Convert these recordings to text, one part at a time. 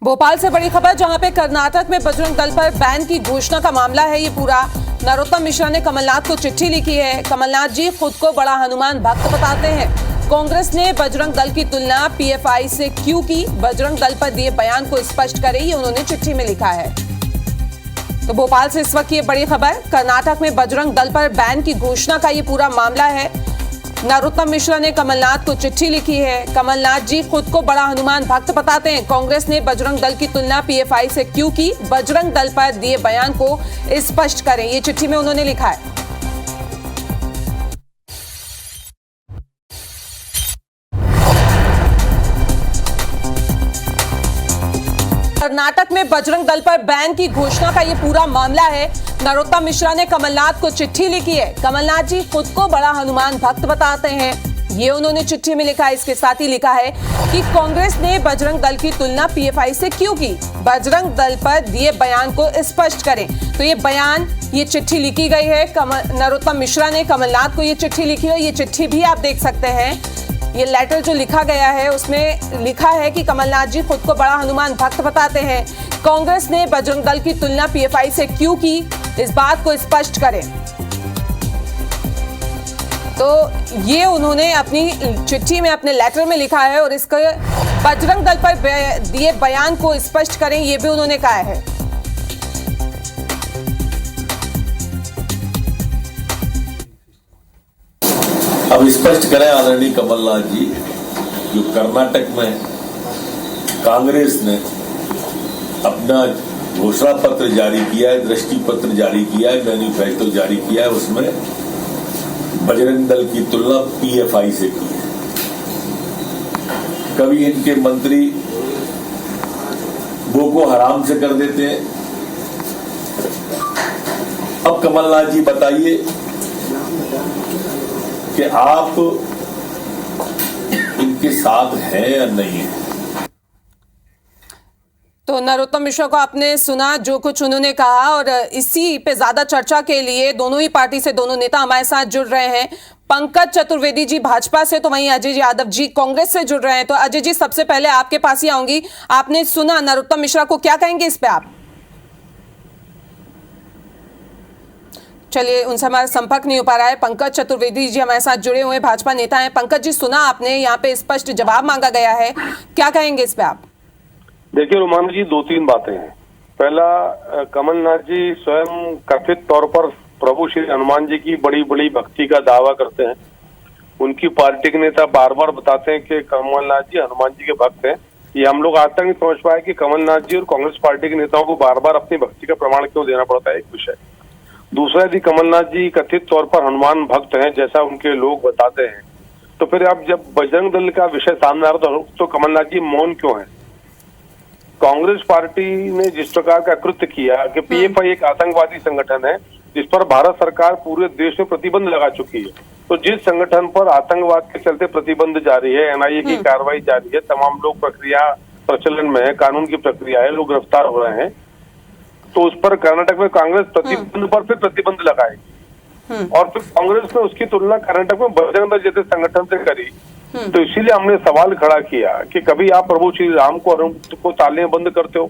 भोपाल से बड़ी खबर, जहां पे कर्नाटक में बजरंग दल पर बैन की घोषणा का मामला है ये पूरा। नरोत्तम मिश्रा ने कमलनाथ को चिट्ठी लिखी है। कमलनाथ जी खुद को बड़ा हनुमान भक्त बताते हैं। कांग्रेस ने बजरंग दल की तुलना पीएफआई से क्यों की? बजरंग दल पर दिए बयान को स्पष्ट करें, ये उन्होंने चिट्ठी में लिखा है। तो भोपाल से इस वक्त ये बड़ी खबर, कर्नाटक में बजरंग दल पर बैन की घोषणा का ये पूरा मामला है। नरोत्तम मिश्रा ने कमलनाथ को चिट्ठी लिखी है। कमलनाथ जी खुद को बड़ा हनुमान भक्त बताते हैं। कांग्रेस ने बजरंग दल की तुलना पीएफआई से क्यों की? बजरंग दल पर दिए बयान को स्पष्ट करें, ये चिट्ठी में उन्होंने लिखा है। कर्नाटक में बजरंग दल पर बैन की घोषणा का ये पूरा मामला है। नरोत्तम मिश्रा ने कमलनाथ को चिट्ठी लिखी है। कमलनाथ जी खुद को बड़ा हनुमान भक्त बताते हैं, ये उन्होंने चिट्ठी में लिखा है। इसके साथ ही लिखा है कि कांग्रेस ने बजरंग दल की तुलना पीएफआई से क्यों की? बजरंग दल पर दिए बयान को स्पष्ट करें। तो ये बयान, ये चिट्ठी लिखी गई है। नरोत्तम मिश्रा ने कमलनाथ को ये चिट्ठी लिखी है। ये चिट्ठी भी आप देख सकते हैं। ये लेटर जो लिखा गया है उसमें लिखा है कि कमलनाथ जी खुद को बड़ा हनुमान भक्त बताते हैं। कांग्रेस ने बजरंग दल की तुलना पीएफआई से क्यों की, इस बात को स्पष्ट करें। तो ये उन्होंने अपनी चिट्ठी में, अपने लेटर में लिखा है। और इसके बजरंग दल पर दिए बयान को स्पष्ट करें, ये भी उन्होंने कहा है। अब स्पष्ट करें आदरणीय कमलनाथ जी, जो कर्नाटक में कांग्रेस ने अपना घोषणा पत्र जारी किया है, दृष्टि पत्र जारी किया है, मैनिफेस्टो जारी किया है, उसमें बजरंग दल की तुलना पीएफआई से की है। कभी इनके मंत्री बोको हराम से कर देते हैं। अब कमलनाथ जी बताइए कि आप इनके साथ हैं या नहीं है। तो नरोत्तम मिश्रा को आपने सुना जो कुछ उन्होंने कहा, और इसी पे ज्यादा चर्चा के लिए दोनों ही पार्टी से दोनों नेता हमारे साथ जुड़ रहे हैं। पंकज चतुर्वेदी जी भाजपा से, तो वहीं अजय यादव जी कांग्रेस से जुड़ रहे हैं। तो अजय जी, सबसे पहले आपके पास ही आऊंगी। आपने सुना नरोत्तम मिश्रा को, क्या कहेंगे इस पे आप? चलिए, उनसे हमारा संपर्क नहीं हो पा रहा है। पंकज चतुर्वेदी जी हमारे साथ जुड़े हुए भाजपा नेता हैं। पंकज जी, सुना आपने, यहाँ पे स्पष्ट जवाब मांगा गया है, क्या कहेंगे इस पे आप? देखिए रोमाना जी, दो तीन बातें हैं। पहला, कमलनाथ जी स्वयं कथित तौर पर प्रभु श्री हनुमान जी की बड़ी बड़ी भक्ति का दावा करते हैं। उनकी पार्टी के नेता बार बार बताते हैं कि कमलनाथ जी हनुमान जी के भक्त हैं। ये हम लोग आज तक नहीं समझ पाए कि कमलनाथ जी और कांग्रेस पार्टी के नेताओं को बार बार अपनी भक्ति का प्रमाण क्यों देना पड़ता है, एक विषय। दूसरा, यदि कमलनाथ जी कथित तौर पर हनुमान भक्त हैं जैसा उनके लोग बताते हैं, तो फिर अब जब बजरंग दल का विषय सामने आ रहा तो कमलनाथ जी मौन क्यों है? कांग्रेस पार्टी ने जिस प्रकार का कृत्य किया कि पीएफआई एक आतंकवादी संगठन है जिस पर भारत सरकार पूरे देश में प्रतिबंध लगा चुकी है, तो जिस संगठन पर आतंकवाद के चलते प्रतिबंध जारी है, एनआईए की कार्रवाई जारी है, तमाम लोग प्रक्रिया प्रचलन में है, कानून की प्रक्रिया है, लोग गिरफ्तार हो रहे हैं, तो उस पर कर्नाटक में कांग्रेस प्रतिबंध पर फिर प्रतिबंध लगाएगी। और फिर कांग्रेस ने उसकी तुलना कर्नाटक में बजरंग दल जैसे संगठन से करी। तो इसीलिए हमने सवाल खड़ा किया कि कभी आप प्रभु श्री राम को ताले बंद करते हो,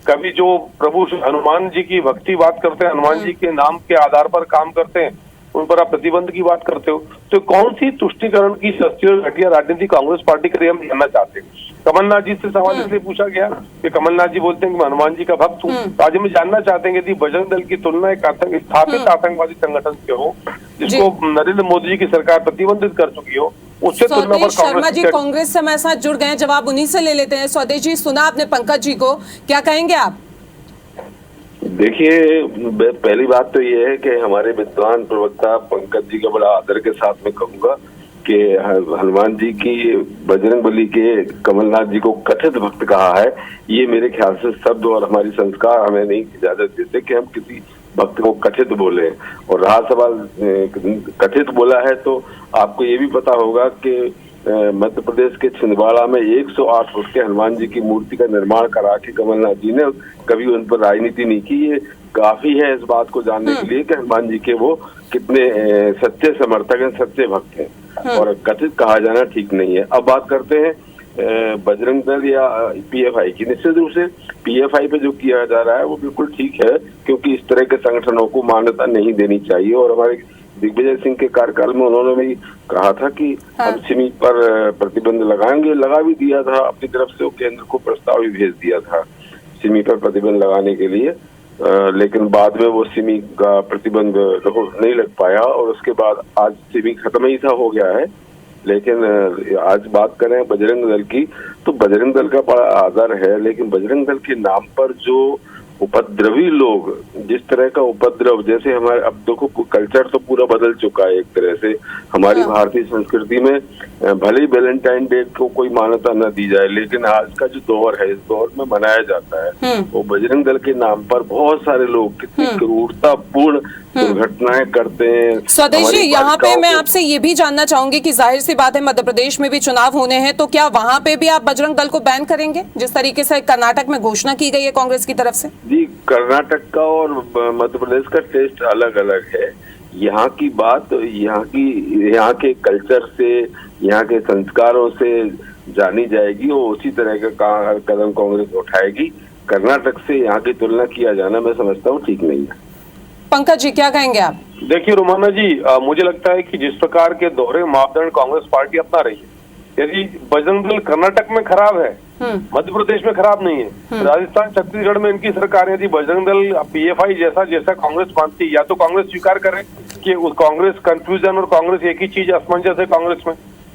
कभी जो प्रभु हनुमान जी की भक्ति बात करते हैं, हनुमान जी के नाम के आधार पर काम करते हैं, उन पर आप प्रतिबंध की बात करते हो। तो कौन सी तुष्टिकरण की सस्ती और घटिया राजनीति कांग्रेस पार्टी के लिए हम जानना चाहते हैं। कमलनाथ जी से सवाल इसलिए पूछा गया कि कमलनाथ जी बोलते हैं कि मैं हनुमान जी का भक्त हूँ। तो आज हम जानना चाहते हैं यदि बजरंग दल की तुलना एक स्थापित आतंकवादी संगठन से हो जिसको नरेंद्र मोदी जी की सरकार प्रतिबंधित कर चुकी हो, उससे तुलना पर शर्मा जी कांग्रेस से हमारे साथ जुड़ गए हैं, जवाब उन्हीं से ले लेते हैं। स्वदेश जी, सुना आपने पंकज जी को, क्या कहेंगे आप? देखिए, पहली बात तो ये है कि हमारे विद्वान प्रवक्ता पंकज जी का बड़ा आदर के साथ में कहूंगा कि हनुमान जी की, बजरंगबली के कमलनाथ जी को कथित भक्त कहा है, ये मेरे ख्याल से शब्द और हमारी संस्कार हमें नहीं इजाजत देते कि हम किसी भक्त को कथित बोले। और रहा सवाल कथित बोला है, तो आपको ये भी पता होगा कि मध्य प्रदेश के छिंदवाड़ा में 108 फुट के हनुमान जी की मूर्ति का निर्माण करा के कमलनाथ जी ने कभी उन पर राजनीति नहीं की। ये काफी है इस बात को जानने के लिए कि हनुमान जी के वो कितने सच्चे समर्थक हैं, सच्चे भक्त हैं, और कथित कहा जाना ठीक नहीं है। अब बात करते हैं बजरंग दल या पीएफआई की। निश्चित रूप से पीएफआई पे जो किया जा रहा है वो बिल्कुल ठीक है, क्योंकि इस तरह के संगठनों को मान्यता नहीं देनी चाहिए। और हमारे दिग्विजय सिंह के कार्यकाल में उन्होंने भी कहा था कि हम सिमी पर प्रतिबंध लगाएंगे, लगा भी दिया था अपनी तरफ से, वो केंद्र को प्रस्ताव भी भेज दिया था सिमी पर प्रतिबंध लगाने के लिए। लेकिन बाद में वो सिमी का प्रतिबंध नहीं लग पाया और उसके बाद आज सिमी खत्म ही था, हो गया है। लेकिन आज बात करें बजरंग दल की, तो बजरंग दल का बड़ा आदर है, लेकिन बजरंग दल के नाम पर जो उपद्रवी लोग, जिस तरह का उपद्रव, जैसे हमारे अब देखो कल्चर तो पूरा बदल चुका है एक तरह से। हमारी भारतीय संस्कृति में भले ही वैलेंटाइन डे को कोई मान्यता न दी जाए, लेकिन आज का जो दौर है, इस दौर में मनाया जाता है। वो बजरंग दल के नाम पर बहुत सारे लोग कितनी क्रूरतापूर्ण दुर्घटनाएं करते हैं। स्वदेशी, यहाँ पे मैं आपसे ये भी जानना चाहूंगी कि जाहिर सी बात है मध्य प्रदेश में भी चुनाव होने हैं, तो क्या वहाँ पे भी आप बजरंग दल को बैन करेंगे, जिस तरीके से कर्नाटक में घोषणा की गई है कांग्रेस की तरफ से? जी, कर्नाटक का और मध्य प्रदेश का टेस्ट अलग अलग है। यहाँ की बात यहाँ के कल्चर से, यहाँ के संस्कारों से जानी जाएगी और उसी तरह का कदम कांग्रेस उठाएगी। कर्नाटक से यहाँ की तुलना किया जाना मैं समझता हूँ ठीक नहीं है। पंकज जी, क्या कहेंगे आप? देखिए रोमाना जी, मुझे लगता है कि जिस प्रकार के दोहरे मापदंड कांग्रेस पार्टी अपना रही है, यदि बजरंग दल कर्नाटक में खराब है, मध्य प्रदेश में खराब नहीं है, राजस्थान छत्तीसगढ़ में इनकी सरकार, यदि बजरंग दल पीएफआई जैसा कांग्रेस मानती, या तो कांग्रेस स्वीकार करे कि कांग्रेस कंफ्यूजन और कांग्रेस एक ही चीज, असमंजस है कांग्रेस में।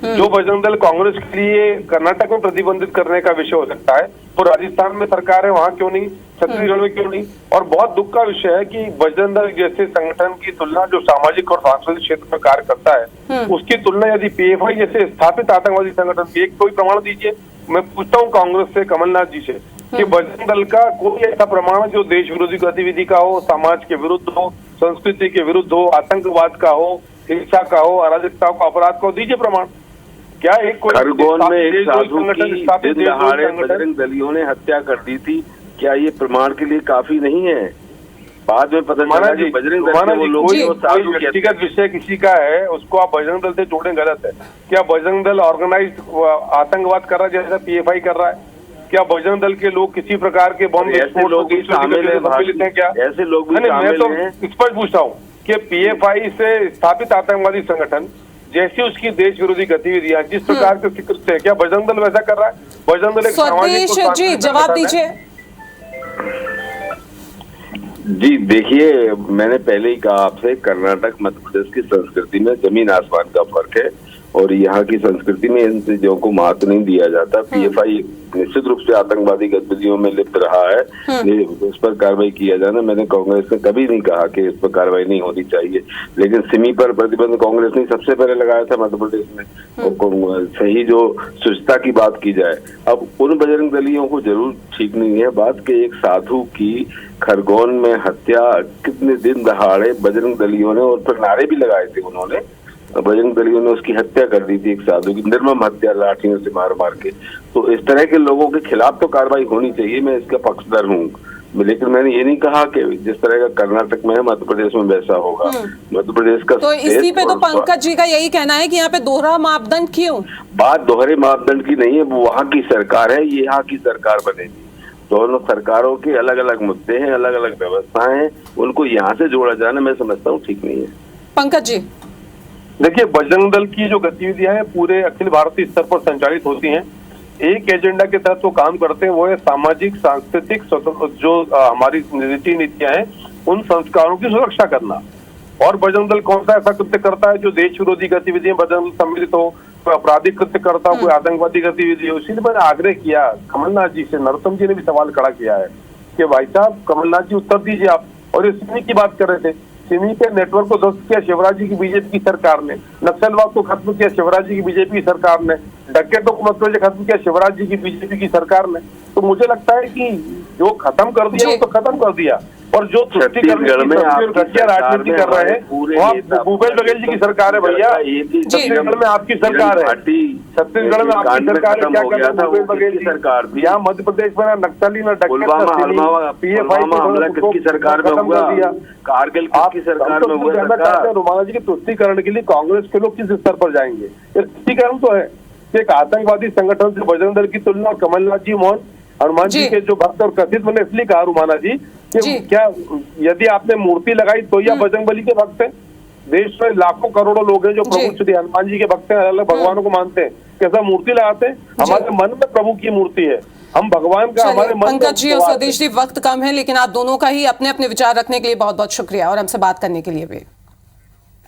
जो बजरंग दल कांग्रेस के लिए कर्नाटक में प्रतिबंधित करने का विषय हो सकता है, तो राजस्थान में सरकार है, वहां क्यों नहीं, छत्तीसगढ़ में क्यों नहीं? और बहुत दुख का विषय है कि बजरंग दल जैसे संगठन की तुलना, जो सामाजिक और सांस्कृतिक क्षेत्र में कार्य करता है, उसकी तुलना यदि पीएफआई जैसे स्थापित आतंकवादी संगठन की, एक कोई प्रमाण दीजिए। मैं पूछता हूँ कांग्रेस से, कमलनाथ जी से, कि बजरंग दल का कोई ऐसा प्रमाण जो देश विरोधी गतिविधि का हो, समाज के विरुद्ध हो, संस्कृति के विरुद्ध हो, आतंकवाद का हो, हिंसा का हो, अराजकता का, अपराध का हो, दीजिए प्रमाण। क्या एक कोई खरगोन में एक साधु की दिन दहाड़े बजरंग दलियों ने हत्या कर दी थी, क्या ये प्रमाण के लिए काफी नहीं है? बाद में पता चला कि बजरंग दल के वो लोग, व्यक्तिगत विषय किसी का है, उसको आप बजरंग दल से जोड़ें, गलत है। क्या बजरंग दल ऑर्गेनाइज आतंकवाद कर रहा है जैसा पीएफआई कर रहा है? क्या बजरंग दल के लोग किसी प्रकार के बॉम्ब लोग शामिल हैं क्या? ऐसे लोग भी शामिल हैं? स्पष्ट पूछता हूँ कि पीएफआई से स्थापित आतंकवादी संगठन जैसी उसकी देश विरोधी गतिविधियां जिस प्रकार के फिक्र से, क्या बजरंग दल वैसा कर रहा है? बजरंग दल एक स्वदेश जी, जवाब दीजिए। जी देखिए, मैंने पहले ही कहा आपसे, कर्नाटक मध्य प्रदेश की संस्कृति में जमीन आसमान का फर्क है और यहाँ की संस्कृति में इन चीजों को महत्व नहीं दिया जाता। पीएफआई निश्चित रूप से आतंकवादी गतिविधियों में लिप्त रहा है, उस पर कार्रवाई किया जाना, मैंने कांग्रेस ने कभी नहीं कहा कि इस पर कार्रवाई नहीं होनी चाहिए। लेकिन सिमी पर प्रतिबंध कांग्रेस ने सबसे पहले लगाया था मध्य प्रदेश में। और सही जो स्वच्छता की बात की जाए, अब उन बजरंग दलियों को जरूर ठीक नहीं है बात कि एक साधु की खरगोन में हत्या कितने दिन दहाड़े बजरंग दलियों ने, और फिर नारे भी लगाए थे उन्होंने, बजरंग दलियों ने उसकी हत्या कर दी थी, एक साधु की निर्मम हत्या लाठियों से मार मार के। तो इस तरह के लोगों के खिलाफ तो कार्रवाई होनी चाहिए, मैं इसका पक्षधर हूँ। लेकिन मैंने ये नहीं कहा कि जिस तरह का कर्नाटक में है मध्य प्रदेश में वैसा होगा। मध्य प्रदेश का तो इसी पे तो पंकज जी का यही कहना है कि यहाँ पे दोहरा मापदंड क्यों? बात दोहरे मापदंड की नहीं है, वो वहाँ की सरकार है, ये यहाँ की सरकार बनेगी। दोनों सरकारों के अलग अलग मुद्दे हैं, अलग अलग व्यवस्थाएं हैं, उनको यहाँ से जोड़ा जाना मैं समझता हूँ ठीक नहीं है। पंकज जी देखिए, बजरंग दल की जो गतिविधियां हैं पूरे अखिल भारतीय स्तर पर संचालित होती हैं। एक एजेंडा के तहत वो काम करते हैं, वो है सामाजिक सांस्कृतिक जो हमारी रीति नीतियां हैं उन संस्कारों की सुरक्षा करना। और बजरंग दल कौन सा ऐसा कृत्य करता है जो देश विरोधी गतिविधियां बजरंग दल सम्मिलित हो, कोई आपराधिक कृत्य करता हो, कोई आतंकवादी गतिविधि हो? इसीलिए मैंने आग्रह किया कमलनाथ जी से, नरोत्तम जी ने भी सवाल खड़ा किया है कि भाई साहब कमलनाथ जी उत्तर दीजिए आप। और ये सिमी की बात कर रहे थे, सिमी के नेटवर्क को ध्वस्त किया शिवराज जी की बीजेपी की सरकार ने, नक्सलवाद को खत्म किया शिवराज जी की बीजेपी की सरकार ने, डकैतों को मतलब खत्म किया शिवराज जी की बीजेपी की सरकार ने। तो मुझे लगता है कि जो खत्म कर दिया वो तो खत्म कर दिया, और जो छत्तीसगढ़ में राजनीति कर रहे हैं भूपेश बघेल जी की सरकार है भैया। छत्तीसगढ़ में आपकी सरकार है, छत्तीसगढ़ में आपकी सरकार है, क्या कर रहे हैं भूपेश बघेल जी? सरकार यहाँ मध्य प्रदेश में ना नक्सली ना डकैत, पीएफआई हमला किसकी सरकार में हुआ, कारगिल किसकी सरकार में हुआ? रोमाना जी के तुष्टीकरण के लिए कांग्रेस के लोग किस स्तर पर जाएंगे? ये तुष्टीकरण तो है, कि एक आतंकवादी संगठन से बजरंग दल की तुलना कमलनाथ जी मोहन हनुमान जी जी। के जो भक्त और कथित, मैंने इसलिए कहा रुमाना जी कि जी। क्या यदि आपने मूर्ति लगाई तो या बजरंग बली के भक्त हैं? देश में लाखों करोड़ों लोग हैं जो जी। प्रभु श्री हनुमान जी के भक्त हैं, अलग अलग भगवानों को मानते हैं, कैसा मूर्ति लगाते हैं? हमारे मन में प्रभु की मूर्ति है, हम भगवान का चलिए, हमारे मन में पंकज जी और विश्वास है। सतीश जी, वक्त कम है लेकिन आप दोनों का ही अपने अपने विचार रखने के लिए बहुत बहुत शुक्रिया और हमसे बात करने के लिए भी।